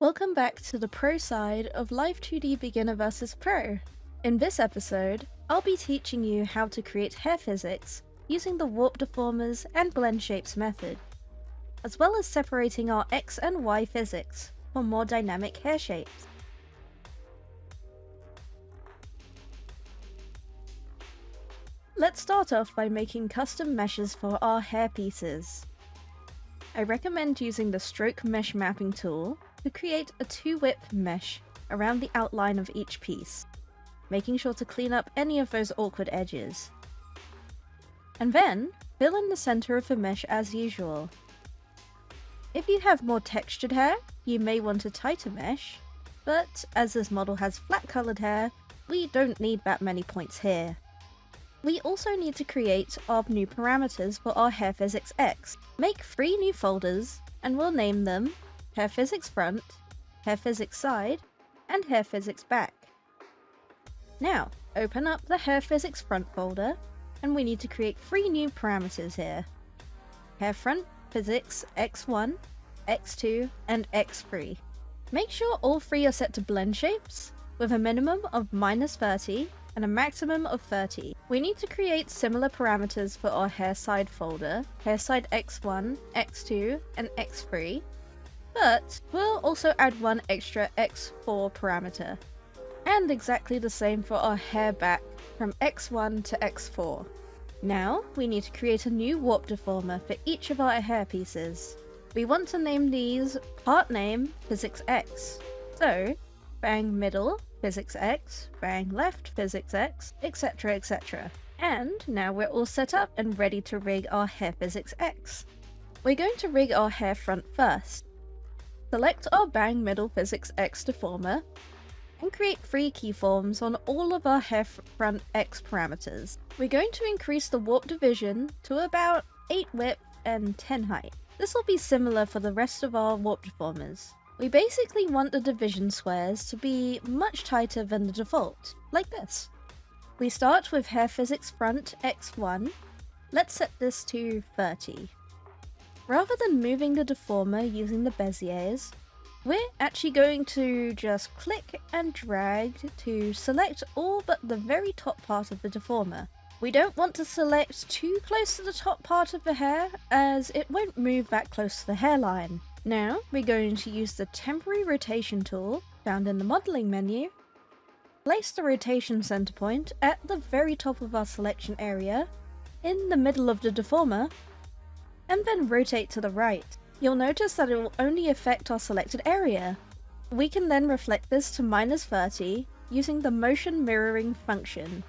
Welcome back to the Pro side of Live2D Beginner vs Pro. In this episode, I'll be teaching you how to create hair physics using the warp deformers and Blendshapes method, as well as separating our X and Y physics for more dynamic hair shapes. Let's start off by making custom meshes for our hair pieces. I recommend using the stroke mesh mapping tool to create a 2-width mesh around the outline of each piece, making sure to clean up any of those awkward edges. And then, fill in the center of the mesh as usual. If you have more textured hair, you may want a tighter mesh, but as this model has flat colored hair, we don't need that many points here. We also need to create our new parameters for our hair physics X. Make 3 new folders, and we'll name them hair physics front, hair physics side, and hair physics back. Now, open up the hair physics front folder, and we need to create 3 new parameters here. Hair front physics X1, X2, and X3. Make sure all 3 are set to Blendshapes, with a minimum of -30 and a maximum of 30. We need to create similar parameters for our hair side folder, hair side X1, X2, and X3, but we'll also add 1 extra X4 parameter, and exactly the same for our hair back from X1 to X4. Now, we need to create a new warp deformer for each of our hair pieces. We want to name these part name physics X, so bang middle physics X, bang left physics X, etc, etc. And now we're all set up and ready to rig our hair physics X. We're going to rig our hair front first. Select our bang middle physics X deformer and create 3 keyforms on all of our hair front X parameters. We're going to increase the warp division to about 8 width and 10 height. This will be similar for the rest of our warp deformers. We basically want the division squares to be much tighter than the default, like this. We start with hair physics front X1. Let's set this to 30. Rather than moving the deformer using the Beziers, we're actually going to just click and drag to select all but the very top part of the deformer. We don't want to select too close to the top part of the hair, as it won't move that close to the hairline. Now, we're going to use the temporary rotation tool found in the modeling menu, place the rotation center point at the very top of our selection area, in the middle of the deformer, and then rotate to the right. You'll notice that it will only affect our selected area. We can then reflect this to -30 using the motion mirroring function,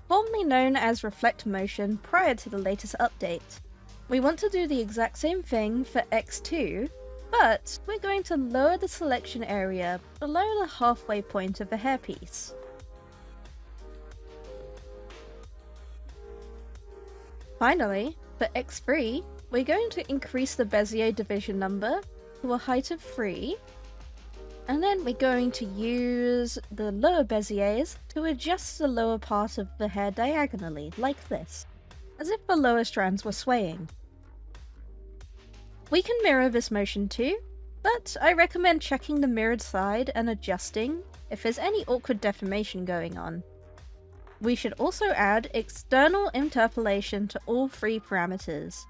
formerly known as reflect motion prior to the latest update. We want to do the exact same thing for X2, but we're going to lower the selection area below the halfway point of the hairpiece. Finally, for X3, we're going to increase the Bezier division number to a height of 3, and then we're going to use the lower Beziers to adjust the lower part of the hair diagonally, like this, as if the lower strands were swaying. We can mirror this motion too, but I recommend checking the mirrored side and adjusting if there's any awkward deformation going on. We should also add external interpolation to all 3 parameters.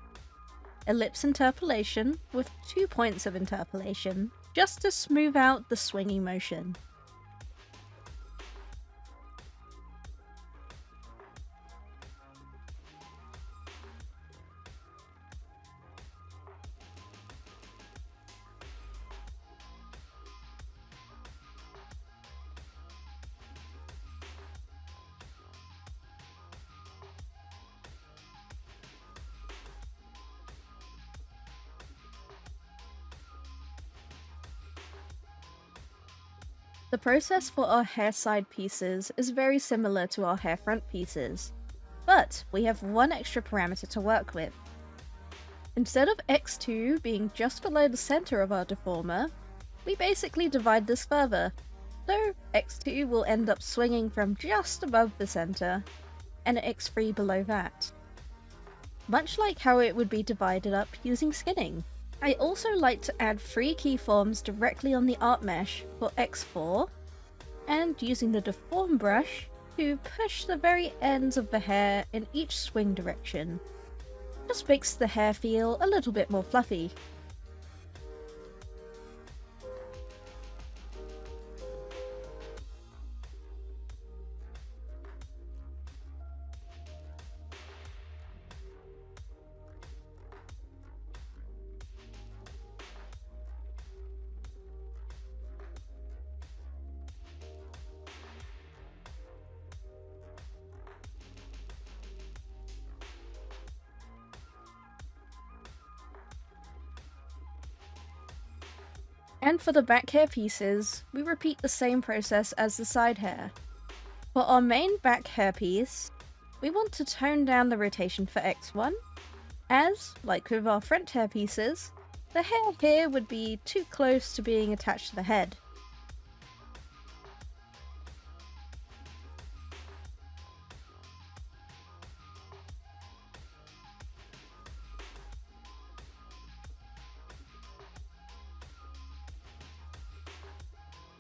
Ellipse interpolation with 2 points of interpolation, just to smooth out the swinging motion. The process for our hair side pieces is very similar to our hair front pieces, but we have 1 extra parameter to work with. Instead of X2 being just below the center of our deformer, we basically divide this further, so X2 will end up swinging from just above the center, and X3 below that. Much like how it would be divided up using skinning. I also like to add free keyforms directly on the art mesh for X4, and using the deform brush to push the very ends of the hair in each swing direction. Just makes the hair feel a little bit more fluffy. And for the back hair pieces, we repeat the same process as the side hair. For our main back hair piece, we want to tone down the rotation for X1, as, like with our front hair pieces, the hair here would be too close to being attached to the head.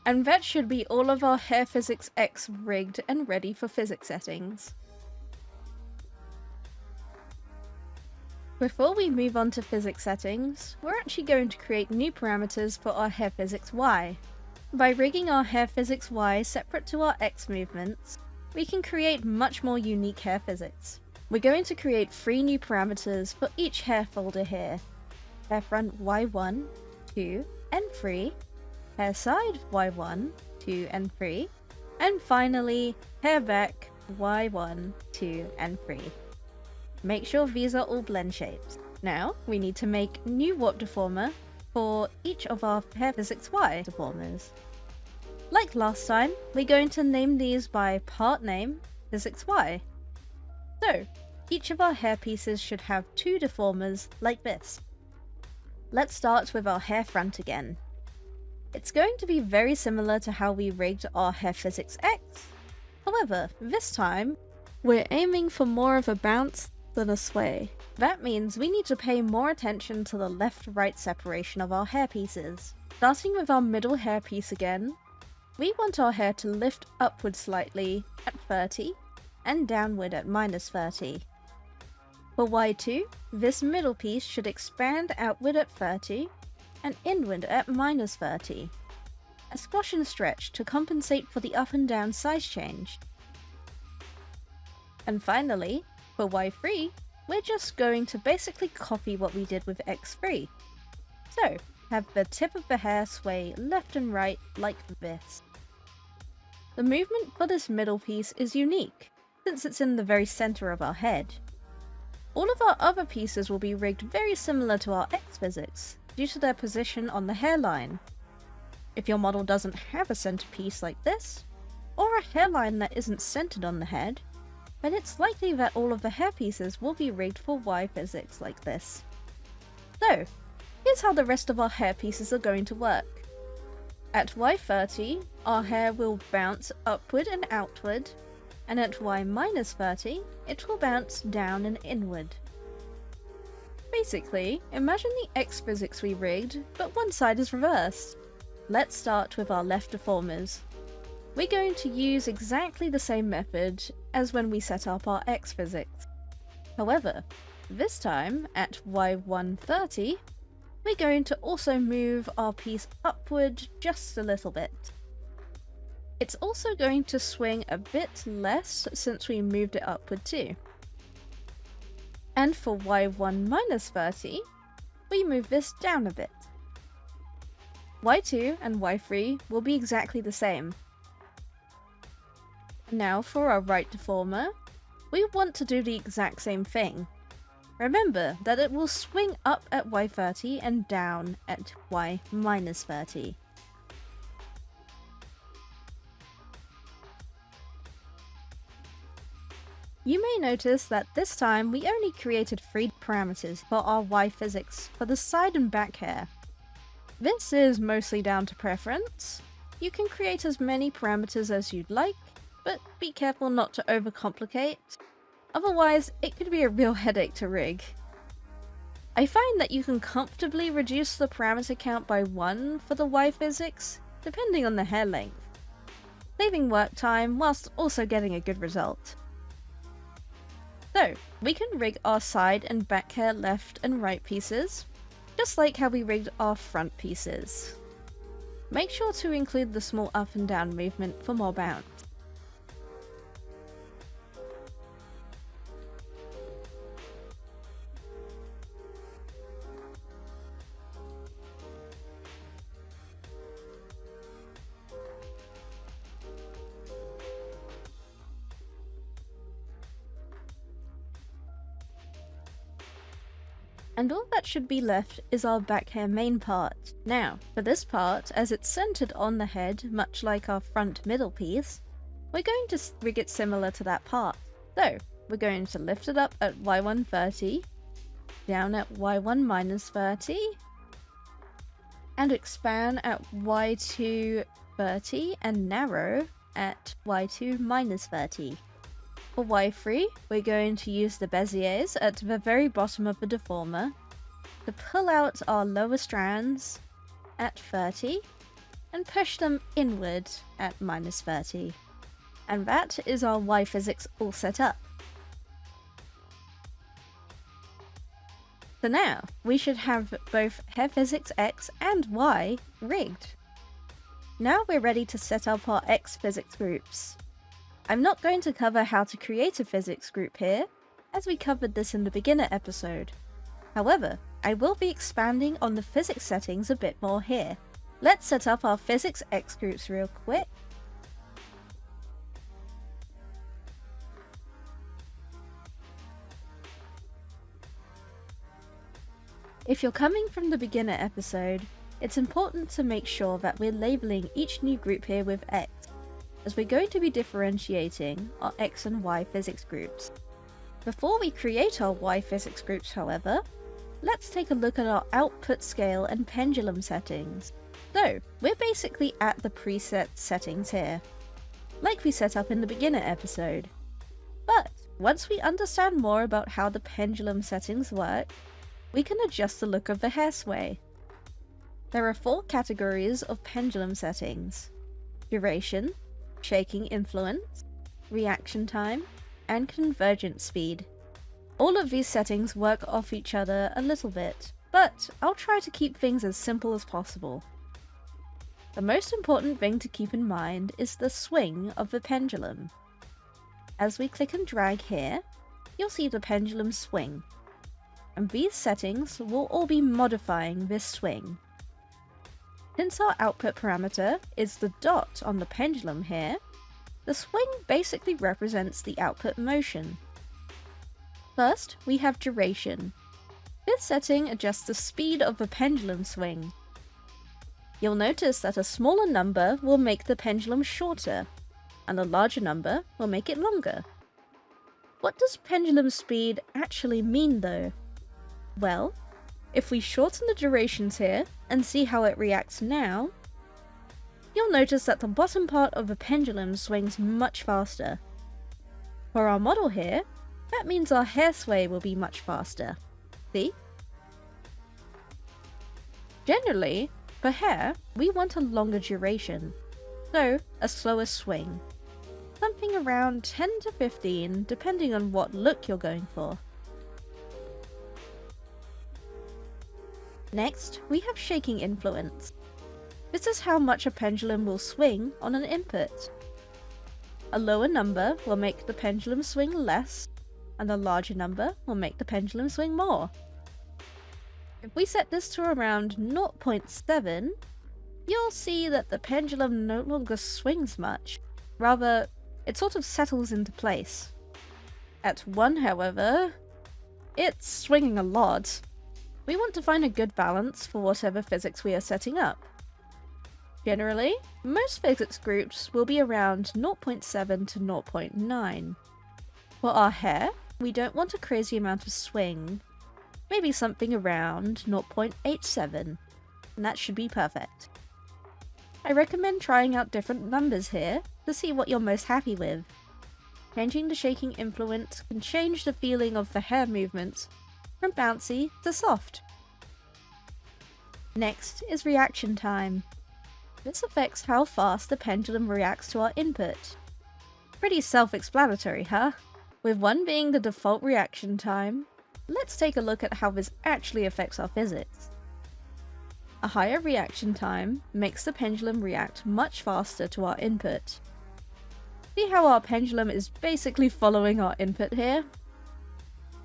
And that should be all of our Hair Physics X rigged and ready for physics settings. Before we move on to physics settings, we're actually going to create new parameters for our Hair Physics Y. By rigging our Hair Physics Y separate to our X movements, we can create much more unique hair physics. We're going to create 3 new parameters for each hair folder here. Hair front Y1, 2, and 3, hair side Y1, 2, and 3, and finally hair back Y1, 2, and 3. Make sure these are all blend shapes. Now we need to make new warp deformer for each of our Hair Physics Y deformers. Like last time, we're going to name these by part name Physics Y. So each of our hair pieces should have 2 deformers like this. Let's start with our hair front again. It's going to be very similar to how we rigged our Hair Physics X. However, this time, we're aiming for more of a bounce than a sway. That means we need to pay more attention to the left-right separation of our hair pieces. Starting with our middle hair piece again, we want our hair to lift upward slightly at 30 and downward at -30. For Y2, this middle piece should expand outward at 30 and inward at -30. A squash and stretch to compensate for the up and down size change. And finally, for Y3, we're just going to basically copy what we did with X3. So, have the tip of the hair sway left and right like this. The movement for this middle piece is unique, since it's in the very center of our head. All of our other pieces will be rigged very similar to our X physics, due to their position on the hairline. If your model doesn't have a centerpiece like this, or a hairline that isn't centered on the head, then it's likely that all of the hair pieces will be rigged for Y physics like this. So, here's how the rest of our hair pieces are going to work. At Y30, our hair will bounce upward and outward, and at Y-30, it will bounce down and inward. Basically, imagine the X physics we rigged, but one side is reversed. Let's start with our left deformers. We're going to use exactly the same method as when we set up our X physics. However, this time, at Y130, we're going to also move our piece upward just a little bit. It's also going to swing a bit less since we moved it upward too. And for Y1-30, we move this down a bit. Y2 and Y3 will be exactly the same. Now for our right deformer, we want to do the exact same thing. Remember that it will swing up at Y30 and down at Y-30. You may notice that this time we only created 3 parameters for our Y physics for the side and back hair. This is mostly down to preference. You can create as many parameters as you'd like, but be careful not to overcomplicate. Otherwise, it could be a real headache to rig. I find that you can comfortably reduce the parameter count by 1 for the Y physics, depending on the hair length, saving work time whilst also getting a good result. So, we can rig our side and back hair left and right pieces, just like how we rigged our front pieces. Make sure to include the small up and down movement for more bounce. And all that should be left is our back hair main part. Now, for this part, as it's centered on the head, much like our front middle piece, we're going to rig it similar to that part. So, we're going to lift it up at Y1 30, down at Y1 minus 30, and expand at Y2 30, and narrow at Y2 minus 30. For Y3, we're going to use the Beziers at the very bottom of the deformer to pull out our lower strands at 30 and push them inward at minus 30. And that is our Y physics all set up. So now, we should have both hair physics X and Y rigged. Now we're ready to set up our X physics groups. I'm not going to cover how to create a physics group here, as we covered this in the beginner episode. However, I will be expanding on the physics settings a bit more here. Let's set up our physics X groups real quick. If you're coming from the beginner episode, it's important to make sure that we're labeling each new group here with X, as we're going to be differentiating our X and Y physics groups. Before we create our Y physics groups, however, let's take a look at our output scale and pendulum settings. So, we're basically at the preset settings here, like we set up in the beginner episode. But, once we understand more about how the pendulum settings work, we can adjust the look of the hair sway. There are 4 categories of pendulum settings: duration, shaking influence, reaction time, and convergence speed. All of these settings work off each other a little bit, but I'll try to keep things as simple as possible. The most important thing to keep in mind is the swing of the pendulum. As we click and drag here, you'll see the pendulum swing, and these settings will all be modifying this swing. Since our output parameter is the dot on the pendulum here, the swing basically represents the output motion. First, we have duration. This setting adjusts the speed of the pendulum swing. You'll notice that a smaller number will make the pendulum shorter, and a larger number will make it longer. What does pendulum speed actually mean though? Well, if we shorten the durations here and see how it reacts now, you'll notice that the bottom part of the pendulum swings much faster. For our model here, that means our hair sway will be much faster. See? Generally, for hair, we want a longer duration, so a slower swing. Something around 10 to 15, depending on what look you're going for. Next, we have shaking influence. This is how much a pendulum will swing on an input. A lower number will make the pendulum swing less, and a larger number will make the pendulum swing more. If we set this to around 0.7, you'll see that the pendulum no longer swings much. Rather, it sort of settles into place. At 1, however, it's swinging a lot. We want to find a good balance for whatever physics we are setting up. Generally, most physics groups will be around 0.7 to 0.9. For our hair, we don't want a crazy amount of swing, maybe something around 0.87, and that should be perfect. I recommend trying out different numbers here to see what you're most happy with. Changing the shaking influence can change the feeling of the hair movements, from bouncy to soft. Next is reaction time. This affects how fast the pendulum reacts to our input. Pretty self-explanatory, huh? With 1 being the default reaction time, let's take a look at how this actually affects our physics. A higher reaction time makes the pendulum react much faster to our input. See how our pendulum is basically following our input here?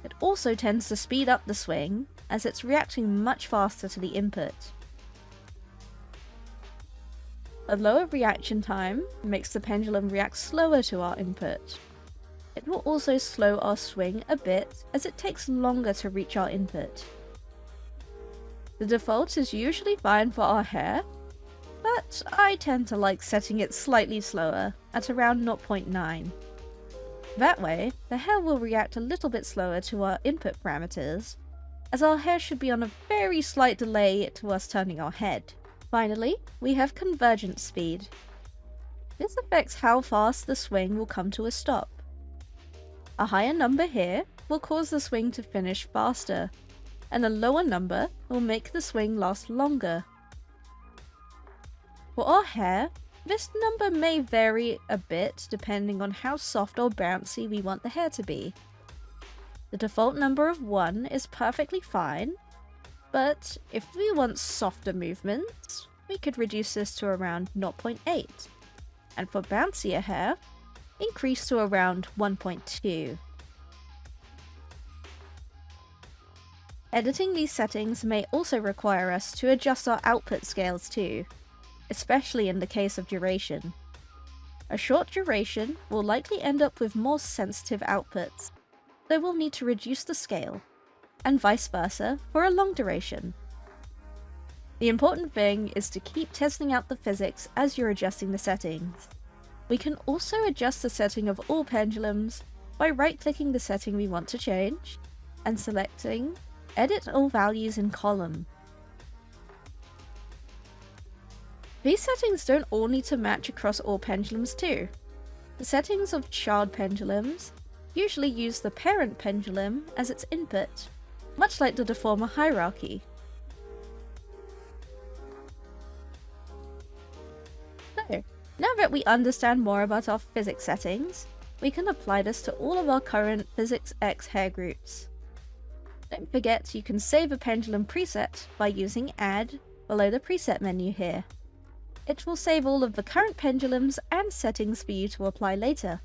It also tends to speed up the swing, as it's reacting much faster to the input. A lower reaction time makes the pendulum react slower to our input. It will also slow our swing a bit, as it takes longer to reach our input. The default is usually fine for our hair, but I tend to like setting it slightly slower, at around 0.9. That way, the hair will react a little bit slower to our input parameters, as our hair should be on a very slight delay to us turning our head. Finally, we have convergence speed. This affects how fast the swing will come to a stop. A higher number here will cause the swing to finish faster, and a lower number will make the swing last longer. For our hair, this number may vary a bit depending on how soft or bouncy we want the hair to be. The default number of 1 is perfectly fine, but if we want softer movements, we could reduce this to around 0.8, and for bouncier hair, increase to around 1.2. Editing these settings may also require us to adjust our output scales too, especially in the case of duration. A short duration will likely end up with more sensitive outputs, so we'll need to reduce the scale, and vice versa for a long duration. The important thing is to keep testing out the physics as you're adjusting the settings. We can also adjust the setting of all pendulums by right-clicking the setting we want to change, and selecting Edit All Values in Column. These settings don't all need to match across all pendulums too. The settings of child pendulums usually use the parent pendulum as its input, much like the deformer hierarchy. So, now that we understand more about our physics settings, we can apply this to all of our current Physics X hair groups. Don't forget you can save a pendulum preset by using Add below the preset menu here. It will save all of the current pendulums and settings for you to apply later.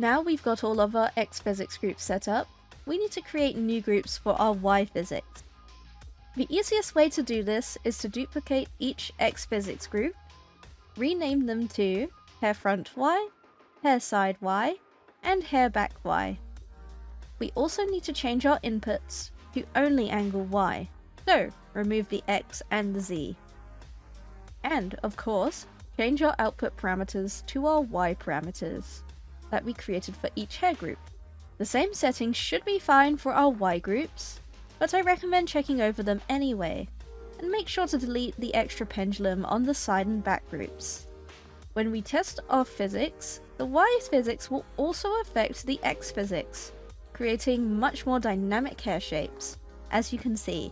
Now we've got all of our X physics groups set up, we need to create new groups for our Y physics. The easiest way to do this is to duplicate each X physics group, rename them to hair front Y, hair side Y, and hair back Y. We also need to change our inputs to only angle Y, so remove the X and the Z. And, of course, change our output parameters to our Y parameters that we created for each hair group. The same settings should be fine for our Y groups, but I recommend checking over them anyway, and make sure to delete the extra pendulum on the side and back groups. When we test our physics, the Y physics will also affect the X physics, creating much more dynamic hair shapes, as you can see.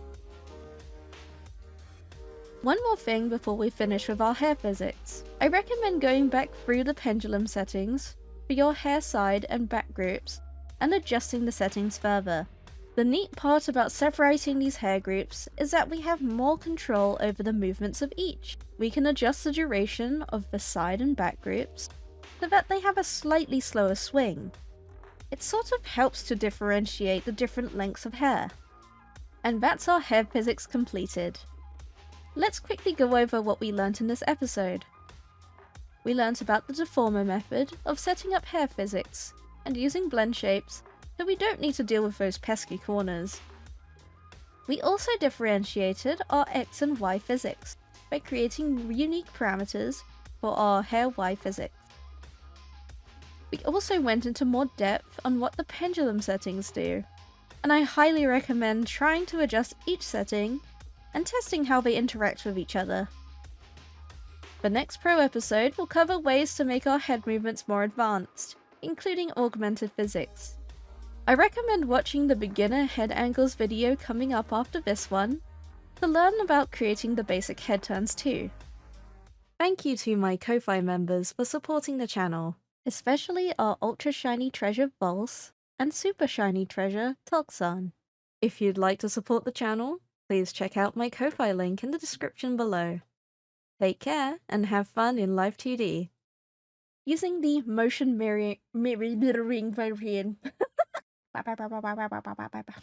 One more thing before we finish with our hair physics. I recommend going back through the pendulum settings for your hair side and back groups and adjusting the settings further. The neat part about separating these hair groups is that we have more control over the movements of each. We can adjust the duration of the side and back groups so that they have a slightly slower swing. It sort of helps to differentiate the different lengths of hair. And that's our hair physics completed. Let's quickly go over what we learnt in this episode. We learnt about the deformer method of setting up hair physics and using Blendshapes, so we don't need to deal with those pesky corners. We also differentiated our X and Y physics by creating unique parameters for our hair Y physics. We also went into more depth on what the pendulum settings do, and I highly recommend trying to adjust each setting and testing how they interact with each other. The next pro episode will cover ways to make our head movements more advanced, including augmented physics. I recommend watching the beginner head angles video coming up after this one to learn about creating the basic head turns too. Thank you to my Ko-Fi members for supporting the channel, especially our ultra shiny treasure Bols and super shiny treasure Toxan. If you'd like to support the channel, please check out my Ko-Fi link in the description below. Take care and have fun in Live2D. Using the motion mirroring variant.